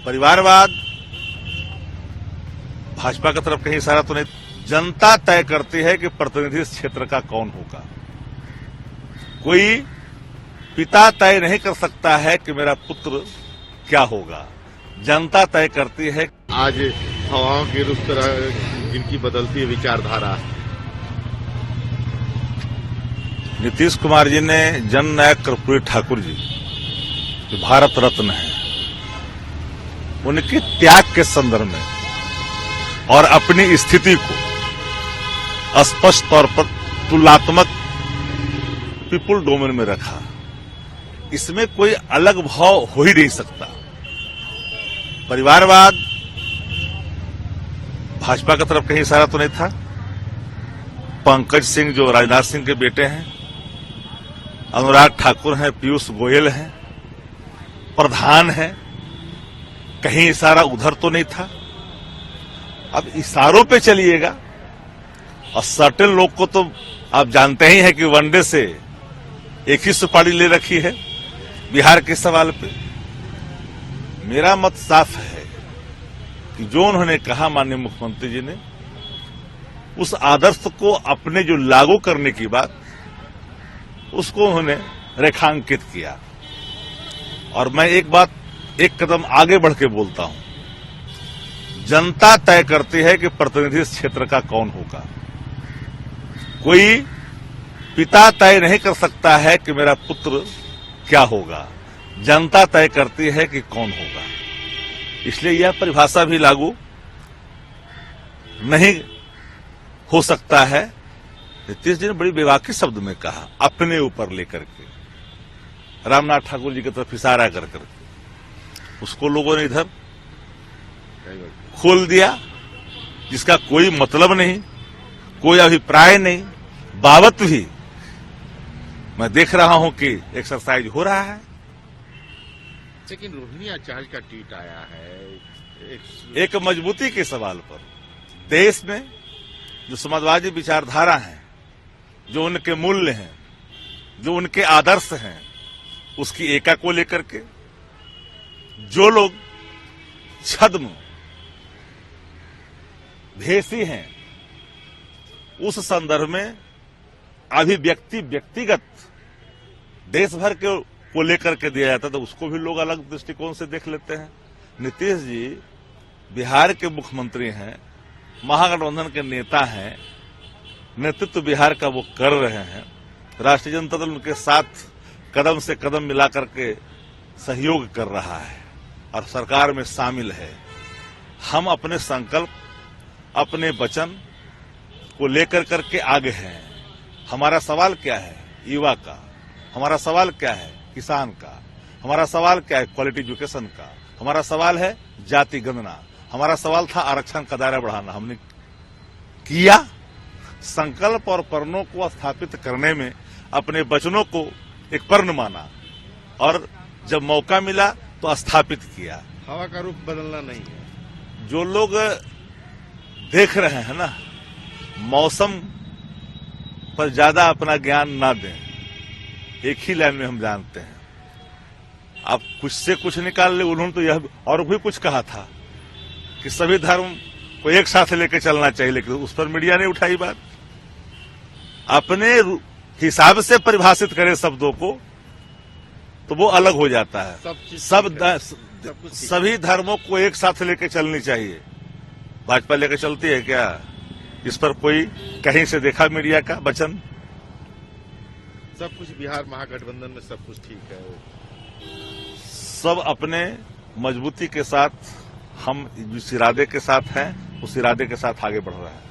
परिवारवाद भाजपा की तरफ कहीं इशारा तो नहीं। जनता तय करती है कि प्रतिनिधि इस क्षेत्र का कौन होगा। कोई पिता तय नहीं कर सकता है कि मेरा पुत्र क्या होगा। जनता तय करती है। आज हवाओं की रुख तरह जिनकी बदलती है विचारधारा, नीतीश कुमार जी ने जननायक कर्पूरी ठाकुर जी जो भारत रत्न है, उनके त्याग के संदर्भ में और अपनी स्थिति को स्पष्ट तौर पर तुलनात्मक पीपुल डोमेन में रखा। इसमें कोई अलग भाव हो ही नहीं सकता। परिवारवाद भाजपा की तरफ कहीं इशारा तो नहीं था। पंकज सिंह जो राजनाथ सिंह के बेटे हैं, अनुराग ठाकुर हैं, पीयूष गोयल हैं, प्रधान हैं, कहीं इशारा उधर तो नहीं था। अब इशारों पे चलिएगा। और सर्टेन लोग को तो आप जानते ही हैं कि वनडे से एक ही सुपारी ले रखी है बिहार के सवाल पे। मेरा मत साफ है कि जो उन्होंने कहा माननीय मुख्यमंत्री जी ने, उस आदर्श को अपने जो लागू करने की बात, उसको उन्होंने रेखांकित किया। और मैं एक कदम आगे बढ़ के बोलता हूं। जनता तय करती है कि प्रतिनिधि इस क्षेत्र का कौन होगा। कोई पिता तय नहीं कर सकता है कि मेरा पुत्र क्या होगा। जनता तय करती है कि कौन होगा। इसलिए यह परिभाषा भी लागू नहीं हो सकता है। नीतीश जी ने बड़ी बेबाकी शब्द में कहा, अपने ऊपर लेकर के, रामनाथ ठाकुर जी की तरफ इशारा कर करके। उसको लोगों ने इधर खोल दिया, जिसका कोई मतलब नहीं, कोई अभिप्राय नहीं। बावत भी मैं देख रहा हूं कि एक्सरसाइज हो रहा है। लेकिन रोहिणी आचार्य का ट्वीट आया है एक मजबूती के सवाल पर। देश में जो समाजवादी विचारधारा है, जो उनके मूल्य हैं, जो उनके आदर्श हैं, उसकी एका को लेकर के जो लोग छद्म भेषी हैं, उस संदर्भ में अभिव्यक्ति व्यक्तिगत देश भर को लेकर के दिया जाता, तो उसको भी लोग अलग दृष्टिकोण से देख लेते हैं। नीतीश जी बिहार के मुख्यमंत्री हैं, महागठबंधन के नेता हैं, नेतृत्व बिहार का वो कर रहे हैं। राष्ट्रीय जनता दल उनके साथ कदम से कदम मिलाकर के सहयोग कर रहा है और सरकार में शामिल है। हम अपने संकल्प, अपने वचन को लेकर करके आगे हैं। हमारा सवाल क्या है? युवा का। हमारा सवाल क्या है? किसान का। हमारा सवाल क्या है? क्वालिटी एजुकेशन का। हमारा सवाल है जाति गणना। हमारा सवाल था आरक्षण का दायरा बढ़ाना। हमने किया। संकल्प और प्रणों को स्थापित करने में अपने वचनों को एक पर्ण माना और जब मौका मिला तो स्थापित किया। हवा का रुख बदलना नहीं है। जो लोग देख रहे हैं ना, मौसम पर ज्यादा अपना ज्ञान ना दें। एक ही लाइन में हम जानते हैं। आप कुछ से कुछ निकाल ले। उन्होंने तो यह और भी कुछ कहा था कि सभी धर्म को एक साथ लेकर चलना चाहिए, लेकिन उस पर मीडिया ने उठाई बात। अपने हिसाब से परिभाषित करे शब्दों को तो वो अलग हो जाता है। सभी धर्मों को एक साथ लेकर चलनी चाहिए। भाजपा लेकर चलती है क्या? इस पर कोई कहीं से देखा मीडिया का वचन? सब कुछ बिहार महागठबंधन में सब कुछ ठीक है। सब अपने मजबूती के साथ, हम जिस इरादे के साथ हैं उस इरादे के साथ आगे बढ़ रहे हैं।